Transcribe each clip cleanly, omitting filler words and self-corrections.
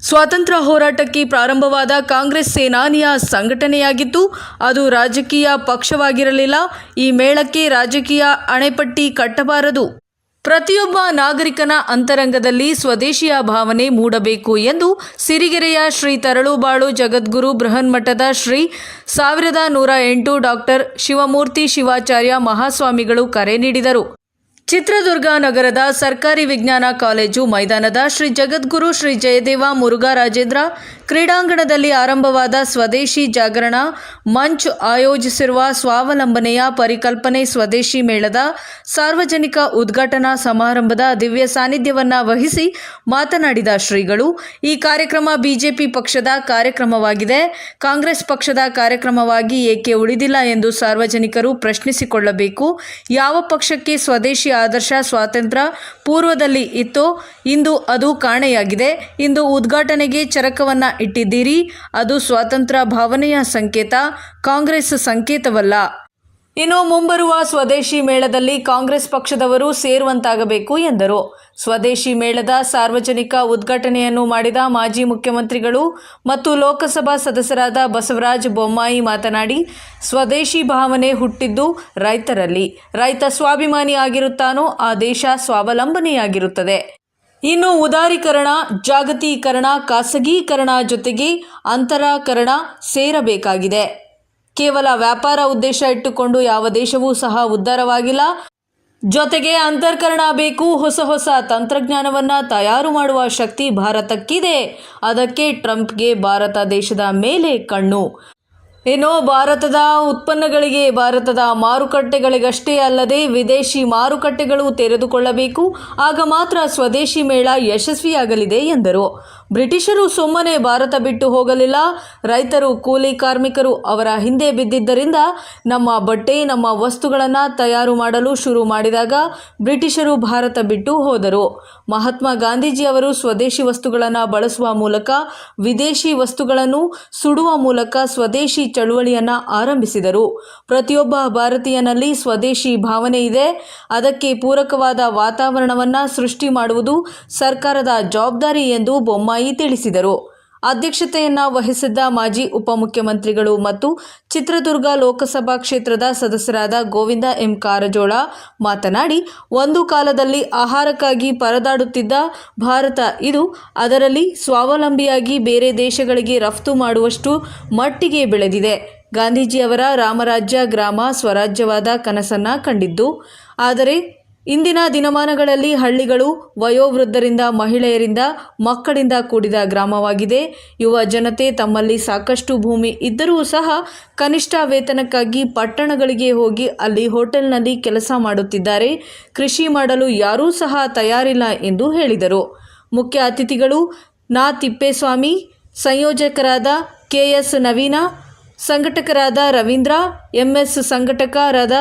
ಸ್ವಾತಂತ್ರ್ಯ ಹೋರಾಟಕ್ಕೆ ಪ್ರಾರಂಭವಾದ ಕಾಂಗ್ರೆಸ್ ಸೇನಾನಿಯ ಸಂಘಟನೆಯಾಗಿತ್ತು. ಅದು ರಾಜಕೀಯ ಪಕ್ಷವಾಗಿರಲಿಲ್ಲ. ಈ ಮೇಳಕ್ಕೆ ರಾಜಕೀಯ ಅಣೆಪಟ್ಟಿ ಕಟ್ಟಬಾರದು. ಪ್ರತಿಯೊಬ್ಬ ನಾಗರಿಕನ ಅಂತರಂಗದಲ್ಲಿ ಸ್ವದೇಶಿಯ ಭಾವನೆ ಮೂಡಬೇಕು ಎಂದು ಸಿರಿಗೆರೆಯ ಶ್ರೀ ತರಳುಬಾಳು ಜಗದ್ಗುರು ಬೃಹನ್ಮಠದ ಶ್ರೀ 1108 ಡಾಕ್ಟರ್ ಶಿವಮೂರ್ತಿ ಶಿವಾಚಾರ್ಯ ಮಹಾಸ್ವಾಮಿಗಳು ಕರೆ ನೀಡಿದರು. ಚಿತ್ರದುರ್ಗ ನಗರದ ಸರ್ಕಾರಿ ವಿಜ್ಞಾನ ಕಾಲೇಜು ಮೈದಾನದ ಶ್ರೀ ಜಗದ್ಗುರು ಶ್ರೀ ಜಯದೇವ ಮುರುಘರಾಜೇಂದ್ರ ಕ್ರೀಡಾಂಗಣದಲ್ಲಿ ಆರಂಭವಾದ ಸ್ವದೇಶಿ ಜಾಗರಣ ಮಂಚ್ ಆಯೋಜಿಸಿರುವ ಸ್ವಾವಲಂಬನೆಯ ಪರಿಕಲ್ಪನೆ ಸ್ವದೇಶಿ ಮೇಳದ ಸಾರ್ವಜನಿಕ ಉದ್ಘಾಟನಾ ಸಮಾರಂಭದ ದಿವ್ಯ ಸಾನ್ನಿಧ್ಯವನ್ನ ವಹಿಸಿ ಮಾತನಾಡಿದ ಶ್ರೀಗಳು, ಈ ಕಾರ್ಯಕ್ರಮ ಬಿಜೆಪಿ ಪಕ್ಷದ ಕಾರ್ಯಕ್ರಮವಾಗಿದೆ, ಕಾಂಗ್ರೆಸ್ ಪಕ್ಷದ ಕಾರ್ಯಕ್ರಮವಾಗಿ ಏಕೆ ಉಳಿದಿಲ್ಲ ಎಂದು ಸಾರ್ವಜನಿಕರು ಪ್ರಶ್ನಿಸಿಕೊಳ್ಳಬೇಕು. ಯಾವ ಪಕ್ಷಕ್ಕೆ ಸ್ವದೇಶಿ ಆದರ್ಶ ಸ್ವಾತಂತ್ರ್ಯ ಪೂರ್ವದಲ್ಲಿ ಇತ್ತೋ ಇಂದು ಅದು ಕಾಣೆಯಾಗಿದೆ. ಇಂದು ಉದ್ಘಾಟನೆಗೆ ಚರಕವನ್ನ ಇಟ್ಟಿದ್ದೀರಿ, ಅದು ಸ್ವಾತಂತ್ರ್ಯ ಭಾವನೆಯ ಸಂಕೇತ, ಕಾಂಗ್ರೆಸ್ ಸಂಕೇತವಲ್ಲ. ಇನ್ನು ಮುಂಬರುವ ಸ್ವದೇಶಿ ಮೇಳದಲ್ಲಿ ಕಾಂಗ್ರೆಸ್ ಪಕ್ಷದವರು ಸೇರುವಂತಾಗಬೇಕು ಎಂದರು. ಸ್ವದೇಶಿ ಮೇಳದ ಸಾರ್ವಜನಿಕ ಉದ್ಘಾಟನೆಯನ್ನು ಮಾಡಿದ ಮಾಜಿ ಮುಖ್ಯಮಂತ್ರಿಗಳು ಮತ್ತು ಲೋಕಸಭಾ ಸದಸ್ಯರಾದ ಬಸವರಾಜ ಬೊಮ್ಮಾಯಿ ಮಾತನಾಡಿ, ಸ್ವದೇಶಿ ಭಾವನೆ ಹುಟ್ಟಿದ್ದು ರೈತರಲ್ಲಿ. ರೈತ ಸ್ವಾಭಿಮಾನಿ ಆಗಿರುತ್ತಾನೋ ಆ ದೇಶ ಸ್ವಾವಲಂಬನೆಯಾಗಿರುತ್ತದೆ. ಇನ್ನು ಉದಾರೀಕರಣ, ಜಾಗತೀಕರಣ, ಖಾಸಗೀಕರಣ ಜೊತೆಗೆ ಅಂತರಾಕರಣ ಸೇರಬೇಕಾಗಿದೆ. ಕೇವಲ ವ್ಯಾಪಾರ ಉದ್ದೇಶ ಇಟ್ಟುಕೊಂಡು ಯಾವ ದೇಶವೂ ಸಹ ಉದ್ಧಾರವಾಗಿಲ್ಲ. ಜೊತೆಗೆ ಅಂತರ್ಕರಣ ಬೇಕು. ಹೊಸ ಹೊಸ ತಂತ್ರಜ್ಞಾನವನ್ನು ತಯಾರು ಮಾಡುವ ಶಕ್ತಿ ಭಾರತಕ್ಕಿದೆ. ಅದಕ್ಕೆ ಟ್ರಂಪ್ಗೆ ಭಾರತ ದೇಶದ ಮೇಲೆ ಕಣ್ಣು. ಇನ್ನು ಭಾರತದ ಉತ್ಪನ್ನಗಳಿಗೆ, ಭಾರತದ ಮಾರುಕಟ್ಟೆಗಳಿಗಷ್ಟೇ ಅಲ್ಲದೆ ವಿದೇಶಿ ಮಾರುಕಟ್ಟೆಗಳು ತೆರೆದುಕೊಳ್ಳಬೇಕು. ಆಗ ಮಾತ್ರ ಸ್ವದೇಶಿ ಮೇಳ ಯಶಸ್ವಿಯಾಗಲಿದೆ ಎಂದರು. ಬ್ರಿಟಿಷರು ಸುಮ್ಮನೆ ಭಾರತ ಬಿಟ್ಟು ಹೋಗಲಿಲ್ಲ. ರೈತರು, ಕೂಲಿ ಕಾರ್ಮಿಕರು ಅವರ ಹಿಂದೆ ಬಿದ್ದಿದ್ದರಿಂದ ನಮ್ಮ ಬಟ್ಟೆ, ನಮ್ಮ ವಸ್ತುಗಳನ್ನು ತಯಾರು ಮಾಡಲು ಶುರು ಮಾಡಿದಾಗ ಬ್ರಿಟಿಷರು ಭಾರತ ಬಿಟ್ಟು ಹೋದರು. ಮಹಾತ್ಮ ಗಾಂಧೀಜಿಯವರು ಸ್ವದೇಶಿ ವಸ್ತುಗಳನ್ನು ಬಳಸುವ ಮೂಲಕ ವಿದೇಶಿ ವಸ್ತುಗಳನ್ನು ಸುಡುವ ಮೂಲಕ ಸ್ವದೇಶಿ ಚಳುವಳಿಯನ್ನು ಆರಂಭಿಸಿದರು. ಪ್ರತಿಯೊಬ್ಬ ಭಾರತೀಯನಲ್ಲಿ ಸ್ವದೇಶಿ ಭಾವನೆ ಇದೆ. ಅದಕ್ಕೆ ಪೂರಕವಾದ ವಾತಾವರಣವನ್ನು ಸೃಷ್ಟಿ ಮಾಡುವುದು ಸರ್ಕಾರದ ಜವಾಬ್ದಾರಿ ಎಂದು ಬೊಮ್ಮಾಯಿ ತಿಳಿಸಿದರು. ಅಧ್ಯಕ್ಷತೆಯನ್ನ ವಹಿಸಿದ್ದ ಮಾಜಿ ಉಪಮುಖ್ಯಮಂತ್ರಿಗಳು ಮತ್ತು ಚಿತ್ರದುರ್ಗ ಲೋಕಸಭಾ ಕ್ಷೇತ್ರದ ಸದಸ್ಯರಾದ ಗೋವಿಂದ ಎಂ ಕಾರಜೋಳ ಮಾತನಾಡಿ, ಒಂದು ಕಾಲದಲ್ಲಿ ಆಹಾರಕ್ಕಾಗಿ ಪರದಾಡುತ್ತಿದ್ದ ಭಾರತ ಇದು ಅದರಲ್ಲಿ ಸ್ವಾವಲಂಬಿಯಾಗಿ ಬೇರೆ ದೇಶಗಳಿಗೆ ರಫ್ತು ಮಾಡುವಷ್ಟು ಮಟ್ಟಿಗೆ ಬೆಳೆದಿದೆ. ಗಾಂಧೀಜಿಯವರ ರಾಮರಾಜ್ಯ ಗ್ರಾಮ ಸ್ವರಾಜ್ಯವಾದ ಕನಸನ್ನ ಕಂಡಿದ್ದು, ಆದರೆ ಇಂದಿನ ದಿನಮಾನಗಳಲ್ಲಿ ಹಳ್ಳಿಗಳು ವಯೋವೃದ್ಧರಿಂದ, ಮಹಿಳೆಯರಿಂದ, ಮಕ್ಕಳಿಂದ ಕೂಡಿದ ಗ್ರಾಮವಾಗಿದೆ. ಯುವ ಜನತೆ ತಮ್ಮಲ್ಲಿ ಸಾಕಷ್ಟು ಭೂಮಿ ಇದ್ದರೂ ಸಹ ಕನಿಷ್ಠ ವೇತನಕ್ಕಾಗಿ ಪಟ್ಟಣಗಳಿಗೆ ಹೋಗಿ ಅಲ್ಲಿ ಹೋಟೆಲ್ನಲ್ಲಿ ಕೆಲಸ ಮಾಡುತ್ತಿದ್ದಾರೆ. ಕೃಷಿ ಮಾಡಲು ಯಾರೂ ಸಹ ತಯಾರಿಲ್ಲ ಎಂದು ಹೇಳಿದರು. ಮುಖ್ಯ ಅತಿಥಿಗಳು ನಾ ತಿಪ್ಪೇಸ್ವಾಮಿ, ಸಂಯೋಜಕರಾದ ಕೆಎಸ್ ನವೀನ, ಸಂಘಟಕರಾದ ರವೀಂದ್ರ, ಎಂಎಸ್ ಸಂಘಟಕರಾದ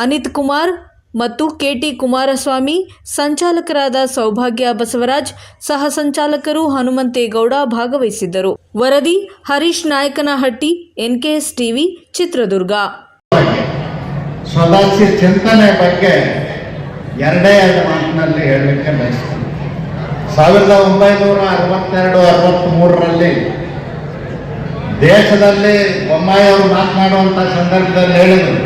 ಅನಿತ್ ಕುಮಾರ್ ಮತ್ತು ಕೆಟಿ ಕುಮಾರಸ್ವಾಮಿ, ಸಂಚಾಲಕರಾದ ಸೌಭಾಗ್ಯ ಬಸವರಾಜ್, ಸಹ ಸಂಚಾಲಕರು ಹನುಮಂತೇಗೌಡ ಭಾಗವಹಿಸಿದ್ದರು. ವರದಿ ಹರೀಶ್ ನಾಯಕನಹಟ್ಟಿ, ಎನ್ಕೆಎಸ್ ಟಿವಿ, ಚಿತ್ರದುರ್ಗ. ಸ್ವದೇಶಿ ಚಿಂತನೆ ಬಗ್ಗೆ ಎರಡೇ ಮಾತಿನಲ್ಲಿ ಹೇಳಲಿಕ್ಕೆ ಬಯಸ್ತೇನೆ. 1962-63ರಲ್ಲಿ ದೇಶದಲ್ಲಿ ಬೊಮ್ಮಾಯಿಯವರು ಮಾತನಾಡುವಂಥ ಸಂದರ್ಭದಲ್ಲಿ ಹೇಳಿದರು,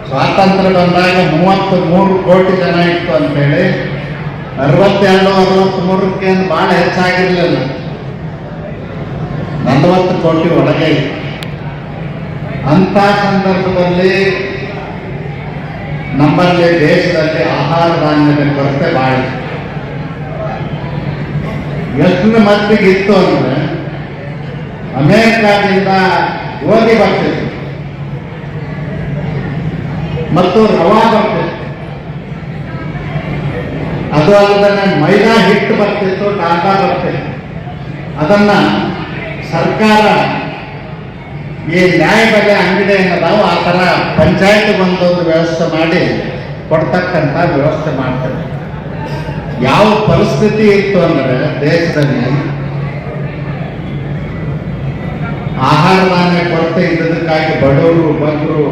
ಸ್ವಾತಂತ್ರ್ಯ ಬಂದಾಗ 33 ಕೋಟಿ ಜನ ಇತ್ತು ಅಂತೇಳಿ. 62-63ಕ್ಕೇನು ಭಾಳ ಹೆಚ್ಚಾಗಿರಲಿಲ್ಲ, 40 ಕೋಟಿ ಒಳಗೆ ಇತ್ತು. ಅಂಥ ಸಂದರ್ಭದಲ್ಲಿ ನಮ್ಮಲ್ಲಿ ದೇಶದಲ್ಲಿ ಆಹಾರ ಧಾನ್ಯದ ಕೊರತೆ ಭಾಳ ಎಷ್ಟು ಮಟ್ಟಿಗೆ ಇತ್ತು ಅಂದರೆ, ಅಮೇರಿಕಾದಿಂದ ಗೋಧಿ ಬರ್ತಿತ್ತು ಮತ್ತು ರವಾ ಬರ್ತಿತ್ತು, ಅದು ಅಲ್ಲದೆ ಮೈದಾ ಹಿಟ್ಟು ಬರ್ತಿತ್ತು, ಟಾಟಾ ಬರ್ತಿತ್ತು. ಅದನ್ನು ಸರ್ಕಾರ ಈ ನ್ಯಾಯಬೆಲೆ ಅಂಗಡಿ ಏನದಾವು ಆ ಥರ ಪಂಚಾಯತ್ ಒಂದೊಂದು ವ್ಯವಸ್ಥೆ ಮಾಡಿ ಕೊಡ್ತಕ್ಕಂಥ ವ್ಯವಸ್ಥೆ ಮಾಡ್ತಾರೆ. ಯಾವ ಪರಿಸ್ಥಿತಿ ಇತ್ತು ಅಂದರೆ ದೇಶದಲ್ಲಿ ಆಹಾರ ಧಾನ್ಯ ಕೊರತೆ ಇದ್ದದಕ್ಕಾಗಿ ಬಡವರು, ಬಗ್ಗರು,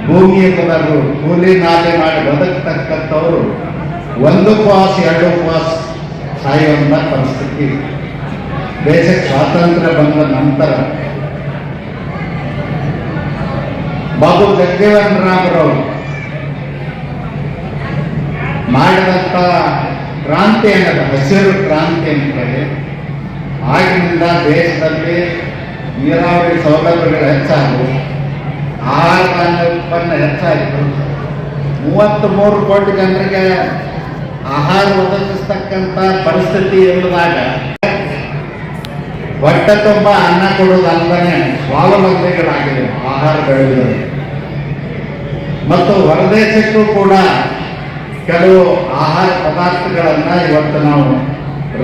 ಭೂಮಿ ಇಲ್ಲದವರು, ಕೂಲಿ ನಾಲಿ ಮಾಡಿ ಬದುಕತಕ್ಕಂಥವರು 1 ಉಪವಾಸ 2 ಉಪವಾಸ ಸಾಯುವಂಥ ಪರಿಸ್ಥಿತಿ. ದೇಶಕ್ಕೆ ಸ್ವಾತಂತ್ರ್ಯ ಬಂದ ನಂತರ ಬಾಬು ಜಗಜೀವನ್ ರಾಮ್ರವರು ಮಾಡಿದಂಥ ಕ್ರಾಂತಿ ಅನ್ನೋದು ಹಸಿರು ಕ್ರಾಂತಿ ಅಂತೇಳಿ ಆಗಿನಿಂದ ದೇಶದಲ್ಲಿ ನೀರಾವರಿ ಸೌಲಭ್ಯಗಳು ಹೆಚ್ಚಾದವು, ಆಹಾರ ಧಾನ್ಯ ಉತ್ಪನ್ನ ಹೆಚ್ಚಾಯಿತು. 33 ಕೋಟಿ ಜನರಿಗೆ ಆಹಾರ ಒದಗಿಸ್ತಕ್ಕಂಥ ಪರಿಸ್ಥಿತಿ ಇಲ್ಲದಾಗ ಹೊಟ್ಟೆ ತುಂಬ ಅನ್ನ ಕೊಡುವುದಲ್ಲದೆ ಸ್ವಾವಲಂಬಿಗಳಾಗಿದೆ ಆಹಾರ ಬೆಳೆಯುವುದು. ಮತ್ತು ಹೊರದೇಶಕ್ಕೂ ಕೂಡ ಕೆಲವು ಆಹಾರ ಪದಾರ್ಥಗಳನ್ನು ಇವತ್ತು ನಾವು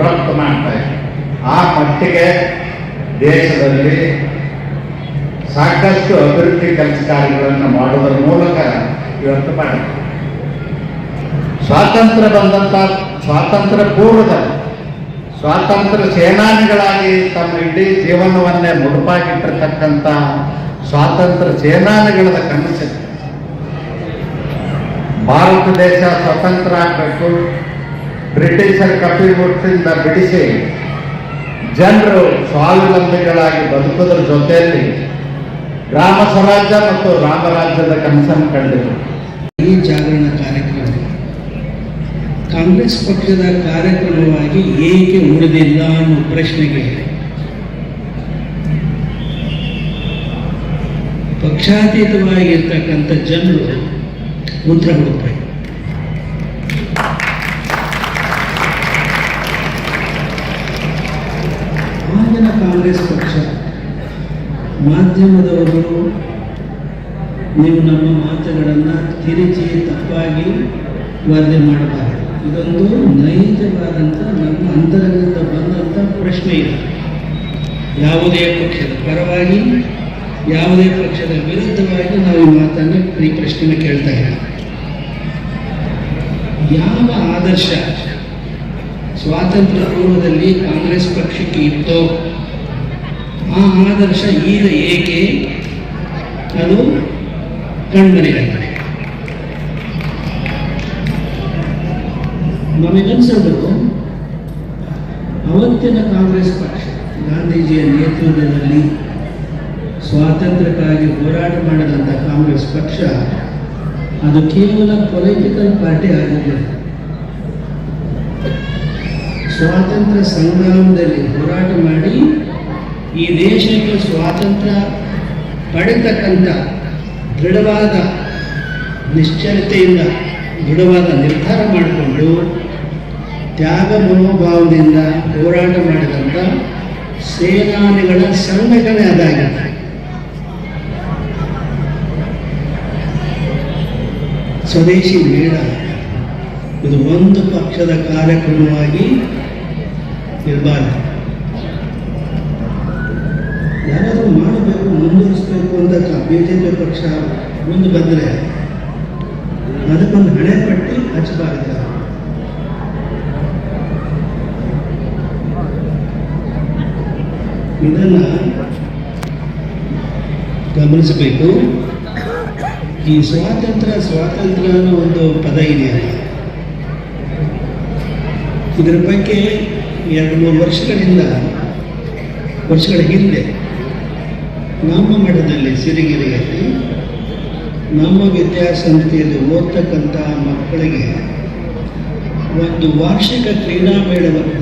ರಫ್ತು ಮಾಡ್ತಾ ಇದ್ದೀವಿ. ಆ ಮಟ್ಟಿಗೆ ದೇಶದಲ್ಲಿ ಸಾಕಷ್ಟು ಅಭಿವೃದ್ಧಿ ಕೆಲಸ ಕಾರ್ಯಗಳನ್ನು ಮಾಡುವುದರ ಮೂಲಕ ಇವತ್ತು ಮಾಡಿದೆ. ಸ್ವಾತಂತ್ರ್ಯ ಬಂದಂಥ ಸ್ವಾತಂತ್ರ್ಯ ಪೂರ್ವದಲ್ಲಿ ಸ್ವಾತಂತ್ರ್ಯ ಸೇನಾನಿಗಳಾಗಿ ತಮ್ಮ ಇಡೀ ಜೀವನವನ್ನೇ ಮುಡುಪಾಗಿಟ್ಟಿರ್ತಕ್ಕಂಥ ಸ್ವಾತಂತ್ರ್ಯ ಸೇನಾನಿಗಳ ಕನಸಿದೆ. ಭಾರತ ದೇಶ ಸ್ವತಂತ್ರ ಆಗಬೇಕು, ಬ್ರಿಟಿಷರ ಕಪಿಮುಷ್ಟಿಯಿಂದ ಬಿಡಿಸಿ ಜನರು ಸ್ವಾವಲಂಬಿಗಳಾಗಿ ಬದುಕೋದ್ರ ಜೊತೆಯಲ್ಲಿ ಗ್ರಾಮ ಸ್ವರಾಜ್ಯ ಮತ್ತು ರಾಮರಾಜ್ಯದ ಕನಸನ್ನು ಕಂಡಿತು. ಈ ಜಾಗರಣ ಕಾರ್ಯಕ್ರಮ ಕಾಂಗ್ರೆಸ್ ಪಕ್ಷದ ಕಾರ್ಯಕ್ರಮವಾಗಿ ಏಕೆ ಉಳಿದಿಲ್ಲ ಅನ್ನೋ ಪ್ರಶ್ನೆಗೆ ಪಕ್ಷಾತೀತವಾಗಿರ್ತಕ್ಕಂಥ ಜನರು ಉತ್ತರ ಕೊಡ್ತಾರೆ. ಆಗಿನ ಕಾಂಗ್ರೆಸ್ ಪಕ್ಷ ಮಾಧ್ಯಮದವರು ನೀವು ನಮ್ಮ ಮಾತುಗಳನ್ನು ತಿರುಚಿ ತಪ್ಪಾಗಿ ವರದಿ ಮಾಡಬಾರದು. ಇದೊಂದು ನೈಜವಾದಂಥ ನಮ್ಮ ಅಂತರಂಗದಿಂದ ಬಂದಂಥ ಪ್ರಶ್ನೆ ಇದೆ. ಯಾವುದೇ ಪಕ್ಷದ ಪರವಾಗಿ ಯಾವುದೇ ಪಕ್ಷದ ವಿರುದ್ಧವಾಗಿ ನಾವು ಈ ಮಾತನ್ನು ಈ ಪ್ರಶ್ನೆಯನ್ನು ಕೇಳ್ತಾ ಇದ್ದೀವಿ. ಯಾವ ಆದರ್ಶ ಸ್ವಾತಂತ್ರ್ಯ ಪೂರ್ವದಲ್ಲಿ ಕಾಂಗ್ರೆಸ್ ಪಕ್ಷಕ್ಕೆ ಇತ್ತೋ ಆ ಆದರ್ಶ ಈಗ ಏಕೆ ಅದು ಕಣ್ಮರೆಯಾಗಿದೆ? ನಮಗನ್ಸೋದು ಅವತ್ತಿನ ಕಾಂಗ್ರೆಸ್ ಪಕ್ಷ ಗಾಂಧೀಜಿಯ ನೇತೃತ್ವದಲ್ಲಿ ಸ್ವಾತಂತ್ರ್ಯಕ್ಕಾಗಿ ಹೋರಾಟ ಮಾಡಿದಂಥ ಕಾಂಗ್ರೆಸ್ ಪಕ್ಷ ಅದು ಕೇವಲ ಪೊಲಿಟಿಕಲ್ ಪಾರ್ಟಿ ಆಗಿರಲಿಲ್ಲ. ಸ್ವಾತಂತ್ರ್ಯ ಸಂಗ್ರಾಮದಲ್ಲಿ ಹೋರಾಟ ಮಾಡಿ ಈ ದೇಶಕ್ಕೆ ಸ್ವಾತಂತ್ರ್ಯ ಪಡೆತಕ್ಕಂಥ ದೃಢವಾದ ನಿಶ್ಚಲತೆಯಿಂದ ದೃಢವಾದ ನಿರ್ಧಾರ ಮಾಡಿಕೊಂಡು ತ್ಯಾಗ ಮನೋಭಾವದಿಂದ ಹೋರಾಟ ಮಾಡಿದಂಥ ಸೇನಾನಿಗಳ ಸಂಘಟನೆ ಅದಾಗಿದೆ. ಸ್ವದೇಶಿ ಮೇಳ ಇದು ಒಂದು ಪಕ್ಷದ ಕಾರ್ಯಕ್ರಮವಾಗಿ ಇರಬಾರ್ದು. ಯಾರಾದರೂ ಮಾಡಬೇಕು, ಮುಂದುವರಿಸಬೇಕು ಅಂತ ಬಿಜೆಪಿ ಪಕ್ಷ ಮುಂದೆ ಬಂದರೆ ಅದಕ್ಕೊಂದು ಹಣೆ ಪಟ್ಟಿ ಹಚ್ಚಬಾರದು. ಇದನ್ನು ಗಮನಿಸಬೇಕು. ಈ ಸ್ವಾತಂತ್ರ್ಯ ಅನ್ನೋ ಒಂದು ಪದ ಇದೆಯಲ್ಲ, ಇದರ ಬಗ್ಗೆ 2-3 ವರ್ಷಗಳ ಹಿಂದೆ ನಮ್ಮ ಮಠದಲ್ಲಿ ಸಿರಿಗೆರೆಯಲ್ಲಿ ನಮ್ಮ ವಿದ್ಯಾಸಂಸ್ಥೆಯಲ್ಲಿ ಓದ್ತಕ್ಕಂಥ ಮಕ್ಕಳಿಗೆ ಒಂದು ವಾರ್ಷಿಕ ಕ್ರೀಡಾ ಮೇಳವನ್ನು